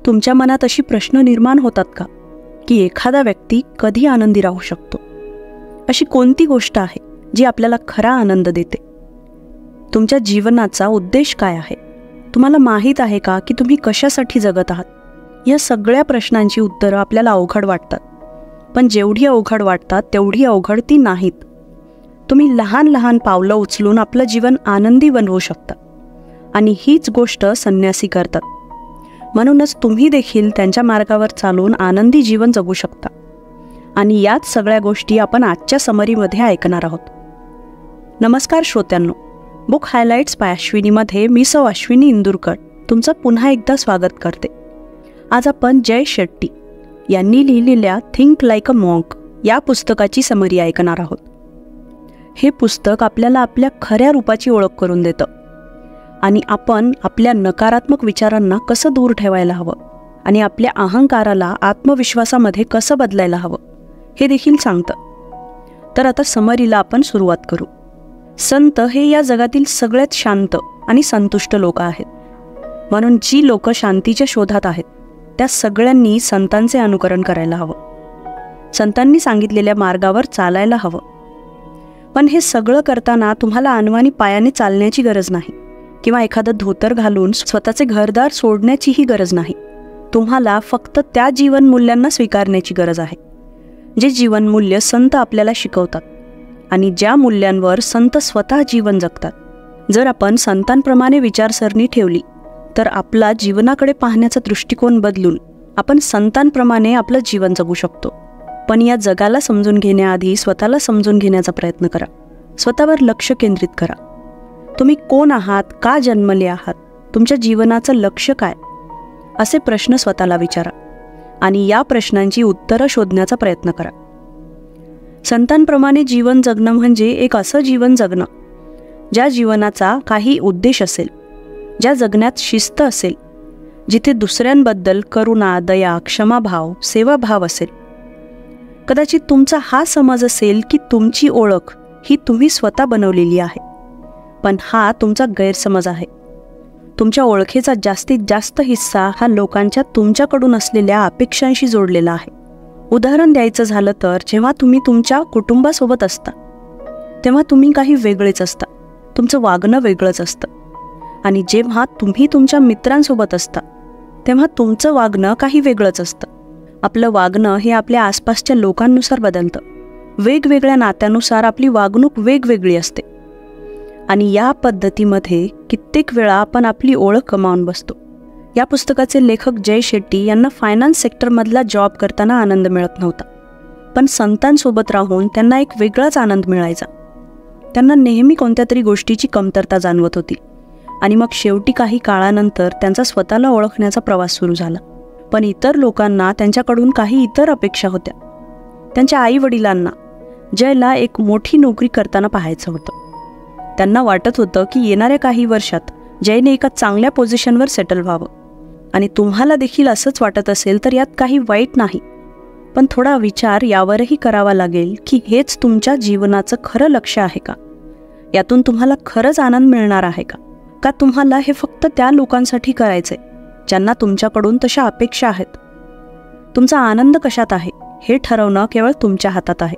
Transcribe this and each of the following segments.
तुमच्या मनात अशी प्रश्न निर्माण होतात का की एखादा व्यक्ती कधी आनंदी राहू शकतो? अशी कोणती गोष्ट आहे जी आपल्याला खरा आनंद देते? तुमच्या जीवनाचा उद्देश काय आहे? तुम्हाला माहीत आहे का की तुम्ही कशासाठी जगत आहात? या सगळ्या प्रश्नांची उत्तरं आपल्याला अवघड वाटतात, पण जेवढी अवघड वाटतात तेवढी अवघड ती नाहीत. तुम्ही लहान लहान पावलं उचलून आपलं जीवन आनंदी बनवू शकता, आणि हीच गोष्ट संन्यासी करतात. म्हणूनच तुम्ही देखील त्यांच्या मार्गावर चालून आनंदी जीवन जगू शकता. आणि याच सगळ्या गोष्टी आपण आजच्या समरीमध्ये ऐकणार आहोत. नमस्कार श्रोत्यांनो, बुक हायलाइट्स बाय अश्विनीमध्ये मी सौ अश्विनी इंदुरकर तुमचं पुन्हा एकदा स्वागत करते. आज आपण जय शेट्टी यांनी लिहिलेल्या थिंक लाईक अ मॉन्क या पुस्तकाची समरी ऐकणार आहोत. हे पुस्तक आपल्याला आपल्या खऱ्या रूपाची ओळख करून देतं आणि आपण आपल्या नकारात्मक विचारांना कसं दूर ठेवायला हवं आणि आपल्या अहंकाराला आत्मविश्वासामध्ये कसं बदलायला हवं हे देखील सांगतं. तर आता समरीला आपण सुरुवात करू. संत हे या जगातील सगळ्यात शांत आणि संतुष्ट लोक आहेत. म्हणून जी लोक शांतीच्या शोधात आहेत त्या सगळ्यांनी संतांचे अनुकरण करायला हवं. संतांनी सांगितलेल्या मार्गावर चालायला हवं. पण हे सगळं करताना तुम्हाला अनवाणी पायाने चालण्याची गरज नाही किंवा एखादं धोतर घालून स्वतःचे घरदार सोडण्याचीही गरज नाही. तुम्हाला फक्त त्या जीवनमूल्यांना स्वीकारण्याची गरज आहे जे जीवनमूल्य संत आपल्याला शिकवतात आणि ज्या मूल्यांवर संत स्वतः जीवन जगतात. जर आपण संतांप्रमाणे विचारसरणी ठेवली तर आपला जीवनाकडे पाहण्याचा दृष्टिकोन बदलून आपण संतांप्रमाणे आपलं जीवन जगू शकतो. पण या जगाला समजून घेण्याआधी स्वतःला समजून घेण्याचा प्रयत्न करा. स्वतःवर लक्ष केंद्रित करा. तुम्ही कोण आहात, का जन्मले आहात, तुमच्या जीवनाचं लक्ष काय, असे प्रश्न स्वतःला विचारा आणि या प्रश्नांची उत्तरं शोधण्याचा प्रयत्न करा. संतांप्रमाणे जीवन जगणं म्हणजे एक असं जीवन जगणं ज्या जीवनाचा काही उद्देश असेल, ज्या जगण्यात शिस्त असेल, जिथे दुसऱ्यांबद्दल करुणा, दया, क्षमाभाव, सेवाभाव असेल. कदाचित तुमचा हा समज असेल की तुमची ओळख ही तुम्ही स्वतः बनवलेली आहे, पण हा तुमचा गैरसमज आहे. तुमच्या ओळखीचा जास्तीत जास्त हिस्सा हा लोकांच्या तुमच्याकडून असलेल्या अपेक्षांशी जोडलेला आहे. उदाहरण द्यायचं झालं तर जेव्हा तुम्ही तुमच्या कुटुंबासोबत असता तेव्हा तुम्ही काही वेगळेच असता, तुमचं वागणं वेगळंच असतं. आणि जेव्हा तुम्ही तुमच्या मित्रांसोबत असता तेव्हा तुमचं वागणं काही वेगळंच असतं. आपलं वागणं हे आपल्या आसपासच्या लोकांनुसार बदलतं. वेगवेगळ्या नात्यानुसार आपली वागणूक वेगवेगळी असते आणि या पद्धतीमध्ये कित्येक वेळा आपण आपली ओळख गमावून बसतो. या पुस्तकाचे लेखक जय शेट्टी यांना फायनान्स सेक्टरमधला जॉब करताना आनंद मिळत नव्हता, पण संतांसोबत राहून त्यांना एक वेगळाच आनंद मिळायचा. त्यांना नेहमी कोणत्या तरी गोष्टीची कमतरता जाणवत होती आणि मग शेवटी काही काळानंतर त्यांचा स्वतःला ओळखण्याचा प्रवास सुरू झाला. पण इतर लोकांना त्यांच्याकडून काही इतर अपेक्षा होत्या. त्यांच्या आईवडिलांना जयला एक मोठी नोकरी करताना पाहायचं होतं. त्यांना वाटत होतं की येणाऱ्या काही वर्षात जयने एका चांगल्या पोझिशनवर सेटल व्हावं. आणि तुम्हाला देखील असंच वाटत असेल तर यात काही वाईट नाही, पण थोडा विचार यावरही करावा लागेल की हेच तुमच्या जीवनाचं खरं लक्ष्य आहे का? यातून तुम्हाला खरंच आनंद मिळणार आहे का? का तुम्हाला हे फक्त त्या लोकांसाठी करायचंय ज्यांना तुमच्याकडून तशा अपेक्षा आहेत? तुमचा आनंद कशात आहे हे ठरवणं केवळ तुमच्या हातात आहे.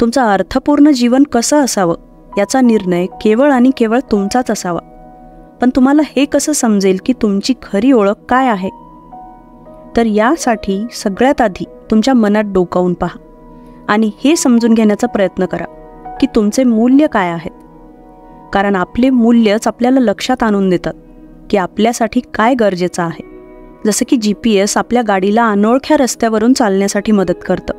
तुमचं अर्थपूर्ण जीवन कसं असावं याचा निर्णय केवळ आणि केवळ तुमचाच असावा. पण तुम्हाला हे कसं समजेल की तुमची खरी ओळख काय आहे? तर यासाठी सगळ्यात आधी तुमच्या मनात डोकावून पहा आणि हे समजून घेण्याचा प्रयत्न करा की तुमचे मूल्य काय आहेत. कारण आपले मूल्यच आपल्याला लक्षात आणून देतात की आपल्यासाठी काय गरजेचं आहे. जसं की GPS आपल्या गाडीला अनोळख्या रस्त्यावरून चालण्यासाठी मदत करतं,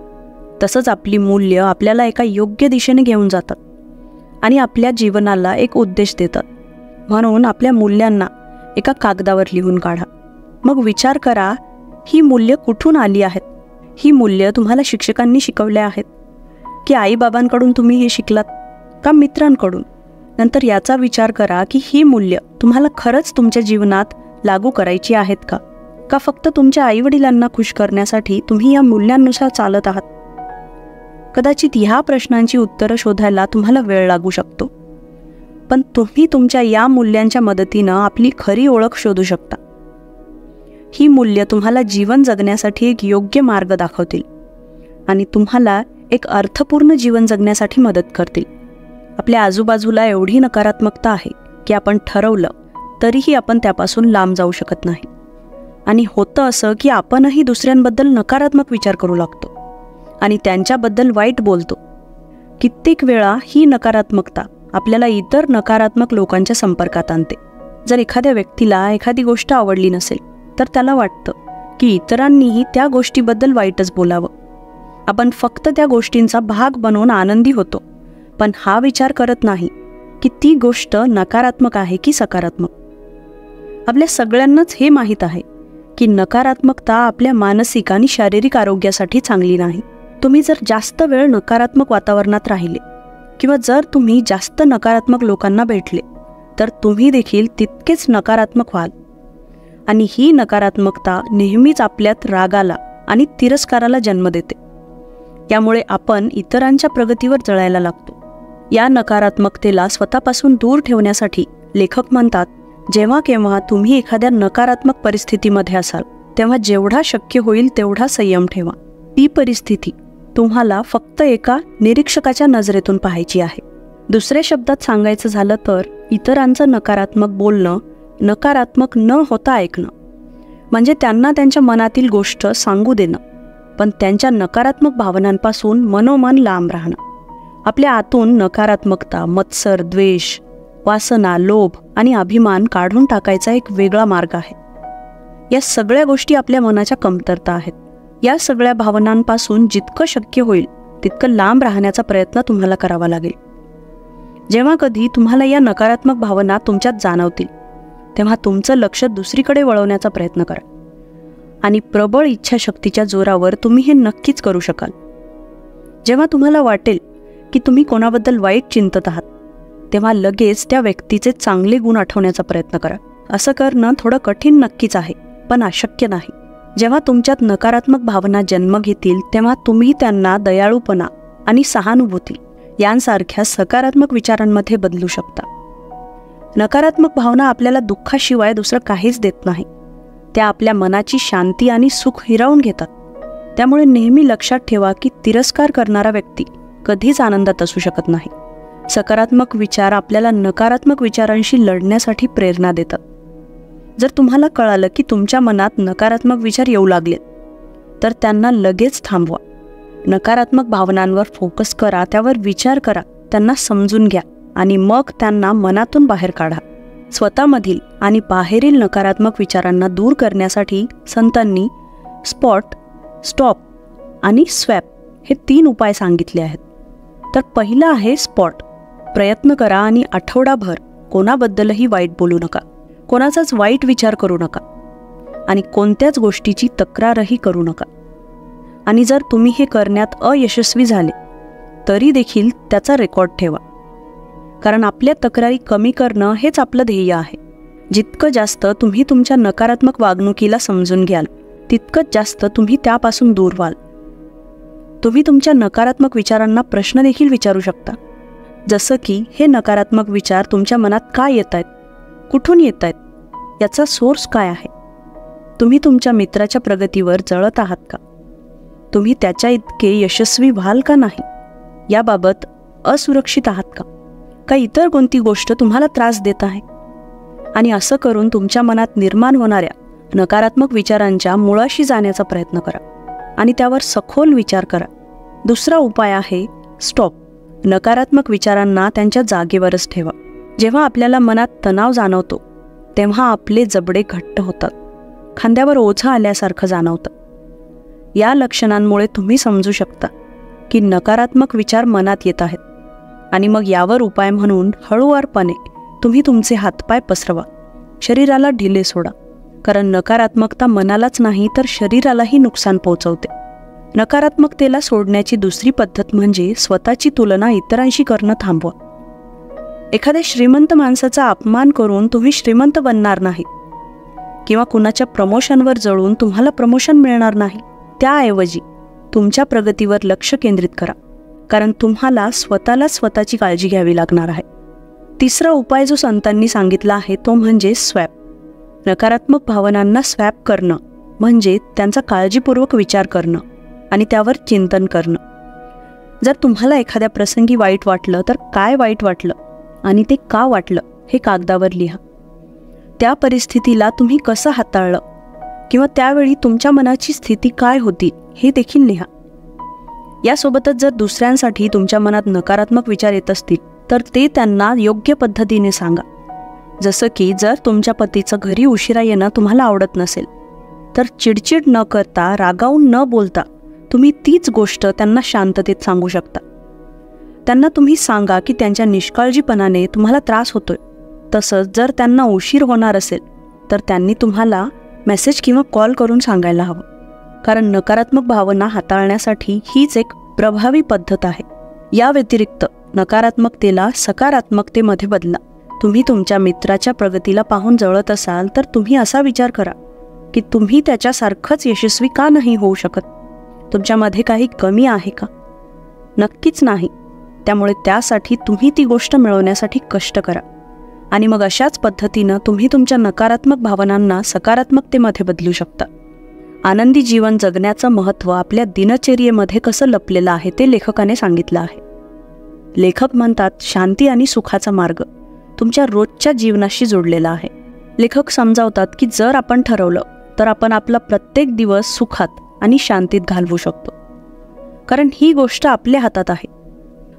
तसंच आपली मूल्य आपल्याला एका योग्य दिशेने घेऊन जातात आणि आपल्या जीवनाला एक उद्देश देतात. म्हणून आपल्या मूल्यांना एका कागदावर लिहून काढा. मग विचार करा, ही मूल्य कुठून आली आहेत? ही मूल्य तुम्हाला शिक्षकांनी शिकवले आहेत की आईबाबांकडून तुम्ही हे शिकलात का मित्रांकडून? नंतर याचा विचार करा की ही मूल्य तुम्हाला खरंच तुमच्या जीवनात लागू करायची आहेत का? का फक्त तुमच्या आईवडिलांना खुश करण्यासाठी तुम्ही या मूल्यांनुसार चालत आहात? कदाचित ह्या प्रश्नांची उत्तरं शोधायला तुम्हाला वेळ लागू शकतो, पण तुम्ही तुमच्या या मूल्यांच्या मदतीनं आपली खरी ओळख शोधू शकता. ही मूल्य तुम्हाला जीवन जगण्यासाठी एक योग्य मार्ग दाखवतील आणि तुम्हाला एक अर्थपूर्ण जीवन जगण्यासाठी मदत करतील. आपल्या आजूबाजूला एवढी नकारात्मकता आहे की आपण ठरवलं तरीही आपण त्यापासून लांब जाऊ शकत नाही. आणि होतं असं की आपणही दुसऱ्यांबद्दल नकारात्मक विचार करू लागतो आणि त्यांच्याबद्दल वाईट बोलतो. कित्येक वेळा ही नकारात्मकता आपल्याला इतर नकारात्मक लोकांच्या संपर्कात आणते. जर एखाद्या व्यक्तीला एखादी गोष्ट आवडली नसेल तर त्याला वाटतं की इतरांनीही त्या गोष्टीबद्दल वाईटच बोलावं. आपण फक्त त्या गोष्टींचा भाग बनवून आनंदी होतो, पण हा विचार करत नाही की ती गोष्ट नकारात्मक आहे की सकारात्मक. आपल्या सगळ्यांनाच हे माहीत आहे की नकारात्मकता आपल्या मानसिक आणि शारीरिक आरोग्यासाठी चांगली नाही. तुम्ही जर जास्त वेळ नकारात्मक वातावरणात राहिले किंवा जर तुम्ही जास्त नकारात्मक लोकांना भेटले तर तुम्ही देखील तितकेच नकारात्मक व्हाल. आणि ही नकारात्मकता नेहमीच आपल्यात रागाला आणि तिरस्काराला जन्म देते. यामुळे आपण इतरांच्या प्रगतीवर जळायला लागतो. या नकारात्मकतेला स्वतःपासून दूर ठेवण्यासाठी लेखक म्हणतात, जेव्हा केव्हा तुम्ही एखाद्या नकारात्मक परिस्थितीमध्ये असाल तेव्हा जेवढा शक्य होईल तेवढा संयम ठेवा. ती परिस्थिती तुम्हाला फक्त एका निरीक्षकाच्या नजरेतून पाहायची आहे. दुसऱ्या शब्दात सांगायचं झालं तर इतरांचं नकारात्मक बोलणं नकारात्मक न होता ऐकणं, म्हणजे त्यांना त्यांच्या मनातील गोष्ट सांगू देणं, पण त्यांच्या नकारात्मक भावनांपासून मनोमन लांब राहणं. आपल्या आतून नकारात्मकता, मत्सर, द्वेष, वासना, लोभ आणि अभिमान काढून टाकायचा एक वेगळा मार्ग आहे. या सगळ्या गोष्टी आपल्या मनाच्या कमतरता आहेत. या सगळ्या भावनांपासून जितकं शक्य होईल तितकं लांब राहण्याचा प्रयत्न तुम्हाला करावा लागेल. जेव्हा कधी तुम्हाला या नकारात्मक भावना तुमच्यात जाणवतील तेव्हा तुमचं लक्ष दुसरीकडे वळवण्याचा प्रयत्न करा आणि प्रबळ इच्छाशक्तीच्या जोरावर तुम्ही हे नक्कीच करू शकाल. जेव्हा तुम्हाला वाटेल की तुम्ही कोणाबद्दल वाईट चिंतत आहात तेव्हा लगेच त्या व्यक्तीचे चांगले गुण आठवण्याचा प्रयत्न करा. असं करणं थोडं कठीण नक्कीच आहे, पण अशक्य नाही. जेव्हा तुमच्यात नकारात्मक भावना जन्म घेतील तेव्हा तुम्ही त्यांना दयाळूपणा आणि सहानुभूती यांसारख्या सकारात्मक विचारांमध्ये बदलू शकता. नकारात्मक भावना आपल्याला दुःखाशिवाय दुसरं काहीच देत नाही. त्या आपल्या मनाची शांती आणि सुख हिरावून घेतात. त्यामुळे नेहमी लक्षात ठेवा की तिरस्कार करणारा व्यक्ती कधीच आनंदात असू शकत नाही. सकारात्मक विचार आपल्याला नकारात्मक विचारांशी लढण्यासाठी प्रेरणा देतात. जर तुम्हाला कळालं की तुमच्या मनात नकारात्मक विचार येऊ लागलेत तर त्यांना लगेच थांबवा. नकारात्मक भावनांवर फोकस करा, त्यावर विचार करा, त्यांना समजून घ्या आणि मग त्यांना मनातून बाहेर काढा. स्वतःमधील आणि बाहेरील नकारात्मक विचारांना दूर करण्यासाठी संतांनी स्पॉट, स्टॉप आणि स्वॅप हे 3 उपाय सांगितले आहेत. तर पहिला आहे स्पॉट. प्रयत्न करा आणि आठवडाभर कोणाबद्दलही वाईट बोलू नका, कोणाचाच वाईट विचार करू नका आणि कोणत्याच गोष्टीची तक्रारही करू नका. आणि जर तुम्ही हे करण्यात अयशस्वी झाले तरी देखील त्याचा रेकॉर्ड ठेवा, कारण आपल्या तक्रारी कमी करणं हेच आपलं ध्येय आहे. जितकं जास्त तुम्ही तुमच्या नकारात्मक वागणुकीला समजून घ्याल तितकंच जास्त तुम्ही त्यापासून दूर व्हाल. तुम्ही तुमच्या नकारात्मक विचारांना प्रश्न देखील विचारू शकता, जसं की हे नकारात्मक विचार तुमच्या मनात का येत आहेत, कुठून येत आहेत, याचा सोर्स काय आहे. तुम्ही तुमच्या मित्राच्या प्रगतीवर जळत आहात का, तुम्ही त्याच्या इतके यशस्वी व्हाल का नाही, याबाबत असुरक्षित आहात का, का इतर कोणती गोष्ट तुम्हाला त्रास देत आहे. आणि असं करून तुमच्या मनात निर्माण होणाऱ्या नकारात्मक विचारांच्या मुळाशी जाण्याचा प्रयत्न करा आणि त्यावर सखोल विचार करा. दुसरा उपाय आहे स्टॉप. नकारात्मक विचारांना त्यांच्या जागेवरच ठेवा. जेव्हा आपल्याला मनात तणाव जाणवतो तेव्हा आपले जबडे घट्ट होतात, खांद्यावर ओझं आल्यासारखं जाणवतं. या लक्षणांमुळे तुम्ही समजू शकता की नकारात्मक विचार मनात येत आहेत आणि मग यावर उपाय म्हणून हळूवारपणे तुम्ही तुमचे हातपाय पसरवा, शरीराला ढिले सोडा, कारण नकारात्मकता मनालाच नाही तर शरीरालाही नुकसान पोहोचवते. नकारात्मकतेला सोडण्याची दुसरी पद्धत म्हणजे स्वतःची तुलना इतरांशी करणं थांबवा. एखाद्या श्रीमंत माणसाचा अपमान करून तुम्ही श्रीमंत बनणार नाही किंवा कुणाच्या प्रमोशनवर जळून तुम्हाला प्रमोशन मिळणार नाही. त्याऐवजी तुमच्या प्रगतीवर लक्ष केंद्रित करा, कारण तुम्हाला स्वतःची काळजी घ्यावी लागणार आहे. तिसरा उपाय जो संतांनी सांगितला आहे तो म्हणजे स्वॅप. नकारात्मक भावनांना स्वॅप करणं म्हणजे त्यांचा काळजीपूर्वक विचार करणं आणि त्यावर चिंतन करणं. जर तुम्हाला एखाद्या प्रसंगी वाईट वाटलं तर काय वाईट वाटलं आणि ते का वाटलं हे कागदावर लिहा. त्या परिस्थितीला तुम्ही कसं हाताळलं किंवा त्यावेळी तुमच्या मनाची स्थिती काय होती हे देखील लिहा. यासोबतच जर दुसऱ्यांसाठी तुमच्या मनात नकारात्मक विचार येत असतील तर ते त्यांना योग्य पद्धतीने सांगा. जसं की जर तुमच्या पतीचं घरी उशिरा येणं तुम्हाला आवडत नसेल तर चिडचिड न करता, रागावून न बोलता तुम्ही तीच गोष्ट त्यांना शांततेत सांगू शकता. त्यांना तुम्ही सांगा की त्यांच्या निष्काळजीपणाने तुम्हाला त्रास होतोय. तसंच जर त्यांना उशीर होणार असेल तर त्यांनी तुम्हाला मेसेज किंवा कॉल करून सांगायला हवं. कारण नकारात्मक भावना हाताळण्यासाठी हीच एक प्रभावी पद्धत आहे. या व्यतिरिक्त नकारात्मकतेला सकारात्मकतेमध्ये बदला. तुम्ही तुमच्या मित्राच्या प्रगतीला पाहून जळत असाल तर तुम्ही असा विचार करा की तुम्ही त्याच्यासारखंच यशस्वी का नाही होऊ शकत. तुमच्यामध्ये काही कमी आहे का? नक्कीच नाही. त्यामुळे त्यासाठी तुम्ही ती गोष्ट मिळवण्यासाठी कष्ट करा आणि मग अशाच पद्धतीनं तुम्ही तुमच्या नकारात्मक भावनांना सकारात्मकतेमध्ये बदलू शकता. आनंदी जीवन जगण्याचं महत्त्व आपल्या दिनचर्येमध्ये कसं लपलेलं आहे ते लेखकाने सांगितलं आहे. लेखक म्हणतात, शांती आणि सुखाचा मार्ग तुमच्या रोजच्या जीवनाशी जोडलेला आहे. लेखक समजावतात की जर आपण ठरवलं तर आपण आपला प्रत्येक दिवस सुखात आणि शांतीत घालवू शकतो. कारण ही गोष्ट आपल्या हातात आहे.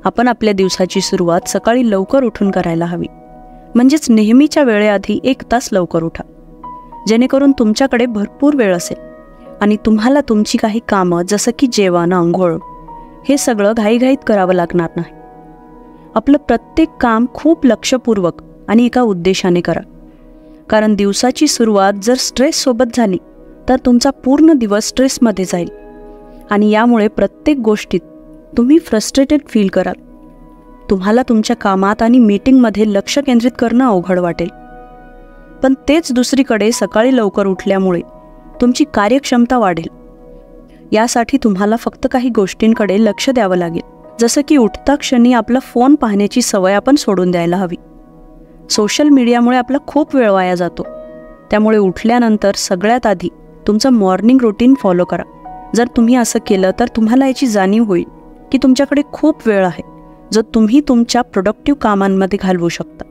आपण आपल्या दिवसाची सुरुवात सकाळी लवकर उठून करायला हवी. म्हणजेच नेहमीच्या वेळेआधी 1 तास लवकर उठा, जेणेकरून तुमच्याकडे भरपूर वेळ असेल आणि तुम्हाला तुमची काही कामं जसं की जेवण, अंघोळ हे सगळं घाईघाईत करावं लागणार नाही. आपलं प्रत्येक काम खूप लक्षपूर्वक आणि एका उद्देशाने करा. कारण दिवसाची सुरुवात जर स्ट्रेससोबत झाली तर तुमचा पूर्ण दिवस स्ट्रेसमध्ये जाईल आणि यामुळे प्रत्येक गोष्टीत तुम्ही फ्रस्ट्रेटेड फील कराल. तुम्हाला तुमच्या कामात आणि मीटिंगमध्ये लक्ष केंद्रित करणं अवघड वाटेल. पण तेच दुसरीकडे सकाळी लवकर उठल्यामुळे तुमची कार्यक्षमता वाढेल. यासाठी तुम्हाला फक्त काही गोष्टींकडे लक्ष द्यावं लागेल. जसं की उठता क्षणी आपला फोन पाहण्याची सवय आपण सोडून द्यायला हवी. सोशल मीडियामुळे आपला खूप वेळ वाया जातो. त्यामुळे उठल्यानंतर सगळ्यात आधी तुमचं मॉर्निंग रुटीन फॉलो करा. जर तुम्ही असं केलं तर तुम्हाला याची जाणीव होईल की तुमच्याकडे खूप वेळ आहे जो तुम्ही तुमच्या प्रोडक्टिव्ह कामांमध्ये घालवू शकता.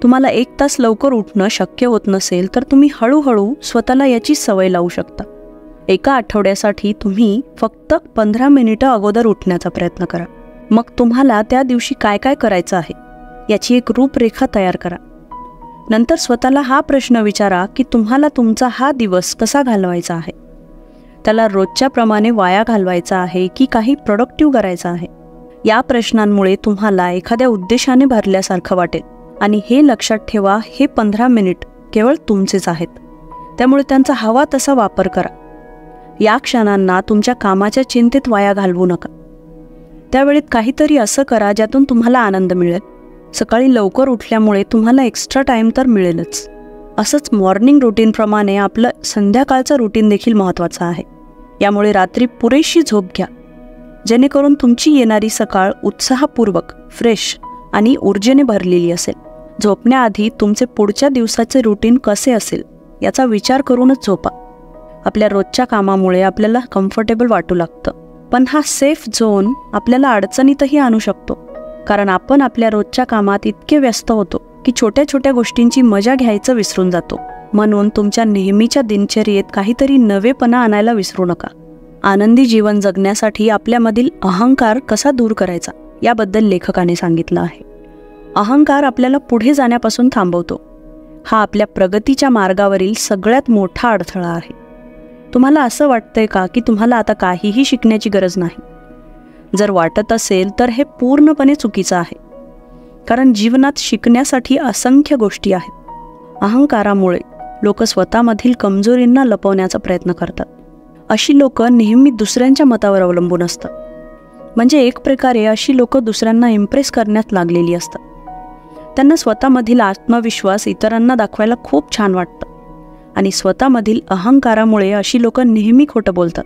तुम्हाला 1 तास लवकर उठणं शक्य होत नसेल तर तुम्ही हळूहळू स्वतःला याची सवय लावू शकता. एका आठवड्यासाठी तुम्ही फक्त 15 मिनिटं अगोदर उठण्याचा प्रयत्न करा. मग तुम्हाला त्या दिवशी काय काय करायचं आहे याची एक रूपरेखा तयार करा. नंतर स्वतःला हा प्रश्न विचारा की तुम्हाला तुमचा हा दिवस कसा घालवायचा आहे. त्याला रोजच्या प्रमाणे वाया घालवायचा आहे की काही प्रोडक्टिव्ह करायचं आहे. या प्रश्नांमुळे तुम्हाला एखाद्या उद्देशाने भरल्यासारखं वाटेल आणि हे लक्षात ठेवा, हे 15 मिनिट केवळ तुमचेच आहेत. त्यामुळे त्यांचा हवा तसा वापर करा. या क्षणांना तुमच्या कामाच्या चिंतेत वाया घालवू नका. त्यावेळेत काहीतरी असं करा ज्यातून तुम्हाला आनंद मिळेल. सकाळी लवकर उठल्यामुळे तुम्हाला एक्स्ट्रा टाईम तर मिळेलच. असंच मॉर्निंग रुटीनप्रमाणे आपलं संध्याकाळचं रुटीन देखील महत्त्वाचं आहे. यामुळे रात्री पुरेशी झोप घ्या, जेणेकरून तुमची येणारी सकाळ उत्साहपूर्वक, फ्रेश आणि ऊर्जेने भरलेली असेल. झोपण्याआधी तुमचे पुढच्या दिवसाचे रुटीन कसे असेल याचा विचार करूनच झोपा. आपल्या रोजच्या कामामुळे आपल्याला कम्फर्टेबल वाटू लागतं, पण हा सेफ झोन आपल्याला अडचणीतही आणू शकतो. कारण आपण आपल्या रोजच्या कामात इतके व्यस्त होतो की छोट्या छोट्या गोष्टींची मजा घ्यायचं विसरून जातो. म्हणून तुमच्या नेहमीच्या दिनचर्येत काहीतरी नवेपणा आणायला विसरू नका. आनंदी जीवन जगण्यासाठी आपल्यामधील अहंकार कसा दूर करायचा याबद्दल लेखकाने सांगितलं आहे. अहंकार आपल्याला पुढे जाण्यापासून थांबवतो. हा आपल्या प्रगतीच्या मार्गावरील सगळ्यात मोठा अडथळा आहे. तुम्हाला असं वाटतंय का की तुम्हाला आता काहीही शिकण्याची गरज नाही? जर वाटत असेल तर हे पूर्णपणे चुकीचं आहे. कारण जीवनात शिकण्यासाठी असंख्य गोष्टी आहेत. अहंकारामुळे लोक स्वतःमधील कमजोरींना लपवण्याचा प्रयत्न करतात. अशी लोक नेहमी दुसऱ्यांच्या मतावर अवलंबून असतात. म्हणजे एक प्रकारे अशी लोक दुसऱ्यांना इम्प्रेस करण्यात लागलेली असतात. त्यांना स्वतःमधील आत्मविश्वास इतरांना दाखवायला खूप छान वाटतं आणि स्वतःमधील अहंकारामुळे अशी लोक नेहमी खोटं बोलतात.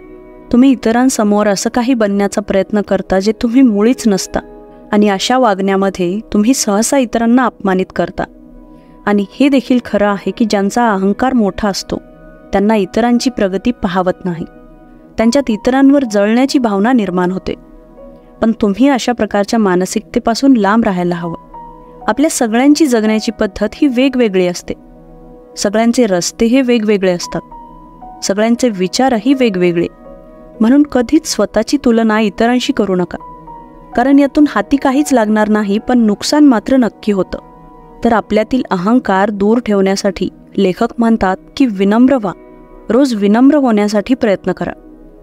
तुम्ही इतरांसमोर असं काही बनण्याचा प्रयत्न करता जे तुम्ही मुळीच नसता आणि अशा वागण्यामध्ये तुम्ही सहसा इतरांना अपमानित करता. आणि हे देखील खरं आहे की ज्यांचा अहंकार मोठा असतो त्यांना इतरांची प्रगती पाहावत नाही. त्यांच्यात इतरांवर जळण्याची भावना निर्माण होते. पण तुम्ही अशा प्रकारच्या मानसिकतेपासून लांब राहायला हवं. आपल्या सगळ्यांची जगण्याची पद्धत ही वेगवेगळी असते. सगळ्यांचे रस्ते हे वेगवेगळे असतात. सगळ्यांचे विचारही वेगवेगळे. म्हणून कधीच स्वतःची तुलना इतरांशी करू नका, कारण यातून हाती काहीच लागणार नाही, पण नुकसान मात्र नक्की होतं. तर आपल्यातील अहंकार दूर ठेवण्यासाठी लेखक म्हणतात की विनम्र व्हा. रोज विनम्र होण्यासाठी प्रयत्न करा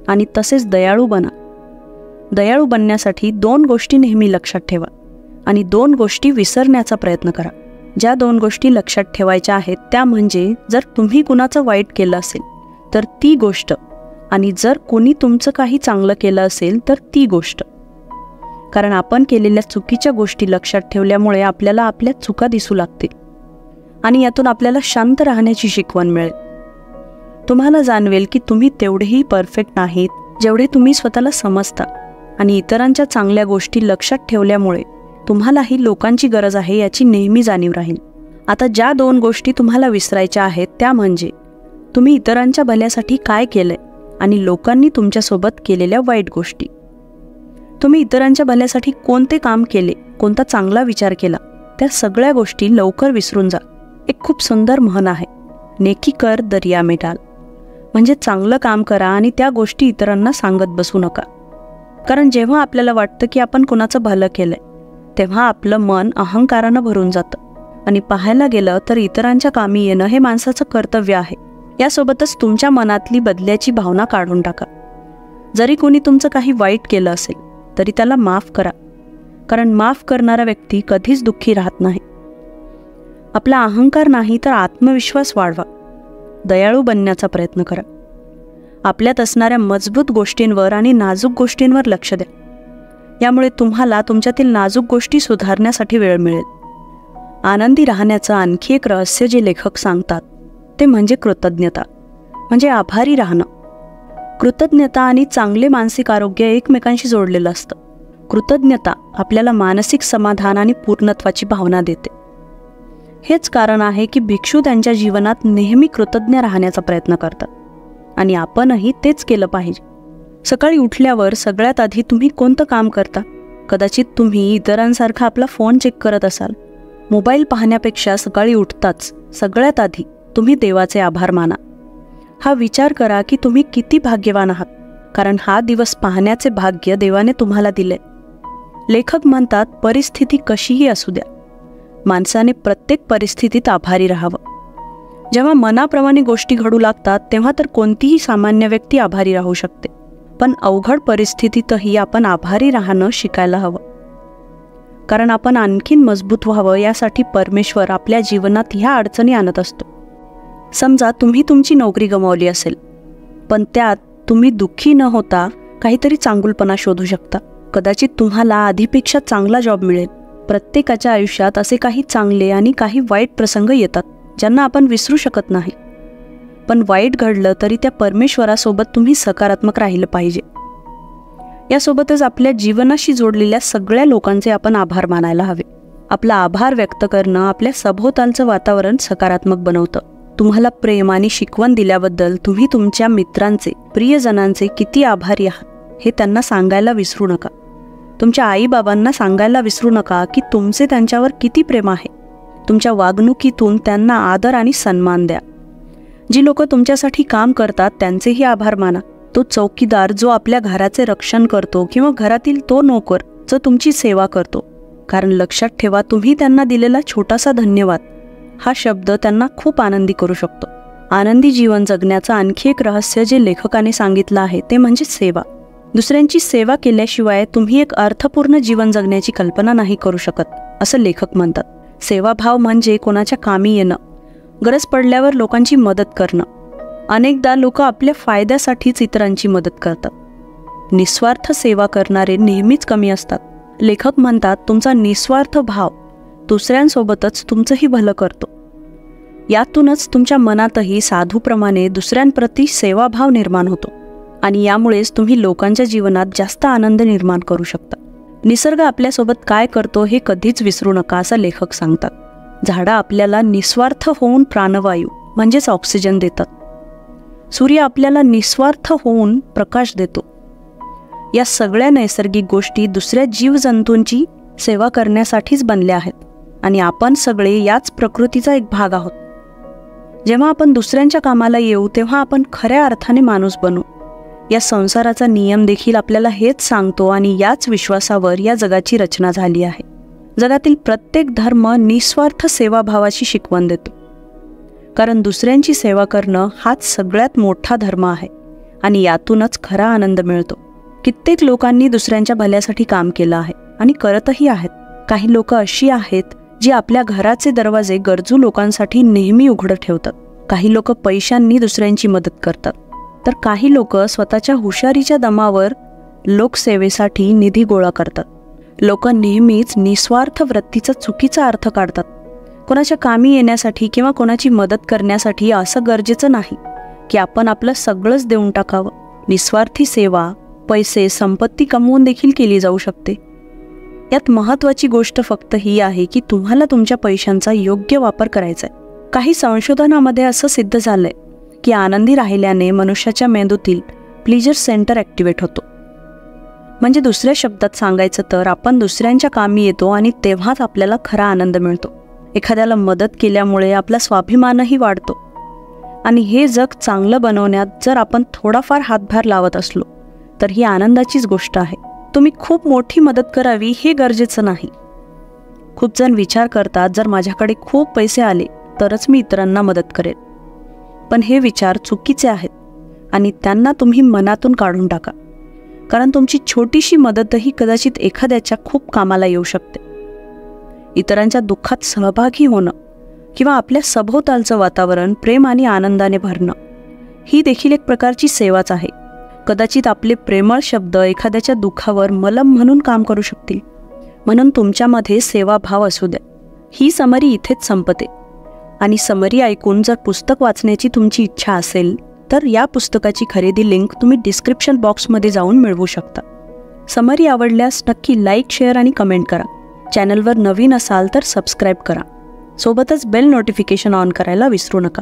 आणि तसेच दयाळू बना. दयाळू बनण्यासाठी 2 गोष्टी नेहमी लक्षात ठेवा आणि 2 गोष्टी विसरण्याचा प्रयत्न करा. ज्या 2 गोष्टी लक्षात ठेवायच्या आहेत त्या म्हणजे, जर तुम्ही कुणाचं वाईट केलं असेल तर ती गोष्ट, आणि जर कोणी तुमचं काही चांगलं केलं असेल तर ती गोष्ट. कारण आपण केलेल्या चुकीच्या गोष्टी लक्षात ठेवल्यामुळे आपल्याला आपल्या चुका दिसू लागतील आणि यातून आपल्याला शांत राहण्याची शिकवण मिळेल. तुम्हाला जाणवेल की तुम्ही तेवढेही परफेक्ट नाहीत जेवढे तुम्ही स्वतःला समजता, आणि इतरांच्या चांगल्या गोष्टी लक्षात ठेवल्यामुळे तुम्हालाही लोकांची गरज आहे याची नेहमी जाणीव राहील. आता ज्या 2 गोष्टी तुम्हाला विसरायच्या आहेत त्या म्हणजे, तुम्ही इतरांच्या भल्यासाठी काय केलंय आणि लोकांनी तुमच्यासोबत केलेल्या वाईट गोष्टी. तुम्ही इतरांच्या भल्यासाठी कोणते काम केले, कोणता चांगला विचार केला, त्या सगळ्या गोष्टी लवकर विसरून जा. एक खूप सुंदर म्हण आहे, नेकी कर दर्या में डाल. म्हणजे चांगलं काम करा आणि त्या गोष्टी इतरांना सांगत बसू नका. कारण जेव्हा आपल्याला वाटतं की आपण कुणाचं भलं केलंय, तेव्हा आपलं मन अहंकारानं भरून जातं. आणि पाहायला गेलं तर इतरांच्या कामी येणं हे माणसाचं कर्तव्य आहे. यासोबतच तुमच्या मनातली बदल्याची भावना काढून टाका. जरी कोणी तुमचं काही वाईट केलं असेल तरी त्याला माफ करा, कारण माफ करणारा व्यक्ती कधीच दुःखी राहत नाही. आपला अहंकार नाही तर आत्मविश्वास वाढवा. दयाळू बनण्याचा प्रयत्न करा. आपल्यात असणाऱ्या मजबूत गोष्टींवर आणि नाजूक गोष्टींवर लक्ष द्या. यामुळे तुम्हाला तुमच्यातील नाजूक गोष्टी सुधारण्यासाठी वेळ मिळेल. आनंदी राहण्याचं आणखी एक रहस्य जे लेखक सांगतात ते म्हणजे कृतज्ञता, म्हणजे आभारी राहणं. कृतज्ञता आणि चांगले मानसिक आरोग्य एकमेकांशी जोडलेलं असतं. कृतज्ञता आपल्याला मानसिक समाधान आणि पूर्णत्वाची भावना देते. हेच कारण आहे की भिक्षू त्यांच्या जीवनात नेहमी कृतज्ञ राहण्याचा प्रयत्न करतात, आणि आपणही तेच केलं पाहिजे. सकाळी उठल्यावर सगळ्यात आधी तुम्ही कोणतं काम करता? कदाचित तुम्ही इतरांसारखा आपला फोन चेक करत असाल. मोबाईल पाहण्यापेक्षा सकाळी उठताच सगळ्यात आधी तुम्ही देवाचे आभार माना. हा विचार करा की तुम्ही किती भाग्यवान आहात, कारण हा दिवस पाहण्याचे भाग्य देवाने तुम्हाला दिले. लेखक म्हणतात, परिस्थिती कशीही असू द्या, माणसाने प्रत्येक परिस्थितीत आभारी राहावं. जेव्हा मनाप्रमाणे गोष्टी घडू लागतात तेव्हा तर कोणतीही सामान्य व्यक्ती आभारी राहू शकते. पण अवघड परिस्थितीतही आपण आभारी राहणं शिकायला हवं, कारण आपण आणखीन मजबूत व्हावं यासाठी परमेश्वर आपल्या जीवनात ह्या अडचणी आणत असतो. समजा तुम्ही तुमची नोकरी गमावली असेल, पण त्यात तुम्ही दुःखी न होता काहीतरी चांगुलपणा शोधू शकता. कदाचित तुम्हाला आधीपेक्षा चांगला जॉब मिळेल. प्रत्येकाच्या आयुष्यात असे काही चांगले आणि काही वाईट प्रसंग येतात ज्यांना आपण विसरू शकत नाही. पण वाईट घडलं तरी त्या परमेश्वरासोबत तुम्ही सकारात्मक राहिलं पाहिजे. यासोबतच आपल्या जीवनाशी जोडलेल्या सगळ्या लोकांचे आपण आभार मानायला हवे. आपला आभार व्यक्त करणं आपल्या सभोवतालचं वातावरण सकारात्मक बनवतं. तुम्हाला प्रेम आणि शिकवण दिल्याबद्दल तुम्ही तुमच्या मित्रांचे, प्रियजनांचे किती आभारी आहात हे त्यांना सांगायला विसरू नका. तुमच्या आईबाबांना सांगायला विसरू नका की तुमचे त्यांच्यावर किती प्रेम आहे. तुमच्या वागणुकीतून त्यांना आदर आणि सन्मान द्या. जी लोक तुमच्यासाठी काम करतात त्यांचेही आभार माना. तो चौकीदार जो आपल्या घराचे रक्षण करतो, किंवा घरातील तो नोकर जो तुमची सेवा करतो. कारण लक्षात ठेवा, तुम्ही त्यांना दिलेला छोटासा धन्यवाद हा शब्द त्यांना खूप आनंदी करू शकतो. आनंदी जीवन जगण्याचं आणखी एक रहस्य जे लेखकाने सांगितलं आहे ते म्हणजे सेवा. दुसऱ्यांची सेवा केल्याशिवाय तुम्ही एक अर्थपूर्ण जीवन जगण्याची कल्पना नाही करू शकत, असं लेखक म्हणतात. सेवाभाव म्हणजे कोणाच्या कामी येणं, गरज पडल्यावर लोकांची मदत करणं. अनेकदा लोक आपल्या फायद्यासाठीच इतरांची मदत करतात. निस्वार्थ सेवा करणारे नेहमीच कमी असतात. लेखक म्हणतात, तुमचा निस्वार्थ भाव दुसऱ्यांसोबतच तुमचंही भलं करतो. यातूनच तुमच्या मनातही साधूप्रमाणे दुसऱ्यांप्रती सेवाभाव निर्माण होतो, आणि यामुळेच तुम्ही लोकांच्या जीवनात जास्त आनंद निर्माण करू शकता. निसर्ग आपल्यासोबत काय करतो हे कधीच विसरू नका, असं लेखक सांगतात. झाडं आपल्याला निस्वार्थ होऊन प्राणवायू म्हणजेच ऑक्सिजन देतात. सूर्य आपल्याला निस्वार्थ होऊन प्रकाश देतो. या सगळ्या नैसर्गिक गोष्टी दुसऱ्या जीवजंतूंची सेवा करण्यासाठीच बनल्या आहेत आणि आपण सगळे याच प्रकृतीचा एक भाग आहोत. जेव्हा आपण दुसऱ्यांच्या कामाला येऊ तेव्हा आपण खऱ्या अर्थाने माणूस बनू. या संसाराचा नियम देखील आपल्याला हेच सांगतो आणि याच विश्वासावर या जगाची रचना झाली आहे. जगातील प्रत्येक धर्म निस्वार्थ सेवाभावाची शिकवण देतो, कारण दुसऱ्यांची सेवा करणं हाच सगळ्यात मोठा धर्म आहे आणि यातूनच खरा आनंद मिळतो. कित्येक लोकांनी दुसऱ्यांच्या भल्यासाठी काम केलं आहे आणि करतही आहेत. काही लोक अशी आहेत जी आपल्या घराचे दरवाजे गरजू लोकांसाठी नेहमी उघडं ठेवतात. काही लोक पैशांनी दुसऱ्यांची मदत करतात, तर काही लोक स्वतःच्या हुशारीच्या दमावर लोकसेवेसाठी निधी गोळा करतात. लोक नेहमीच निस्वार्थ वृत्तीचा चुकीचा अर्थ काढतात. कोणाच्या कामी येण्यासाठी किंवा कोणाची मदत करण्यासाठी असं गरजेचं नाही की आपण आपलं सगळंच देऊन टाकावं. निस्वार्थी सेवा पैसे, संपत्ती कमवून देखील केली जाऊ शकते. यात महत्त्वाची गोष्ट फक्त ही आहे की तुम्हाला तुमच्या पैशांचा योग्य वापर करायचा आहे. काही संशोधनामध्ये असं सिद्ध झालंय की आनंदी राहिल्याने मनुष्याच्या मेंदूतील प्लेजर सेंटर ॲक्टिवेट होतो. म्हणजे दुसऱ्या शब्दात सांगायचं तर आपण दुसऱ्यांच्या कामी येतो आणि तेव्हाच आपल्याला खरा आनंद मिळतो. एखाद्याला मदत केल्यामुळे आपला स्वाभिमानही वाढतो आणि हे जग चांगलं बनवण्यात जर आपण थोडाफार हातभार लावत असलो तर ही आनंदाचीच गोष्ट आहे. तुम्ही खूप मोठी मदत करावी हे गरजेचं नाही. खूप जण विचार करतात जर माझ्याकडे खूप पैसे आले तरच मी इतरांना मदत करेन, पण हे विचार चुकीचे आहेत आणि त्यांना तुम्ही मनातून काढून टाका, कारण तुमची छोटीशी मदतही कदाचित एखाद्याच्या खूप कामाला येऊ शकते. इतरांच्या दुःखात सहभागी होणं किंवा आपल्या सभोवतालचं वातावरण प्रेम आणि आनंदाने भरणं ही देखील एक प्रकारची सेवाच आहे. कदाचित आपले प्रेमळ शब्द एखाद्याच्या दुःखावर मलम म्हणून काम करू शकतील. म्हणून तुमच्यामध्ये सेवाभाव असू द्या. ही समरी इथेच संपते आणि समरी ऐकून जर पुस्तक वाचण्याची तुमची इच्छा असेल तर या पुस्तकाची खरेदी लिंक तुम्ही डिस्क्रिप्शन बॉक्समध्ये जाऊन मिळवू शकता. समरी आवडल्यास नक्की लाईक, शेअर आणि कमेंट करा. चॅनलवर नवीन असाल तर सबस्क्राईब करा. सोबतच बेल नोटिफिकेशन ऑन करायला विसरू नका.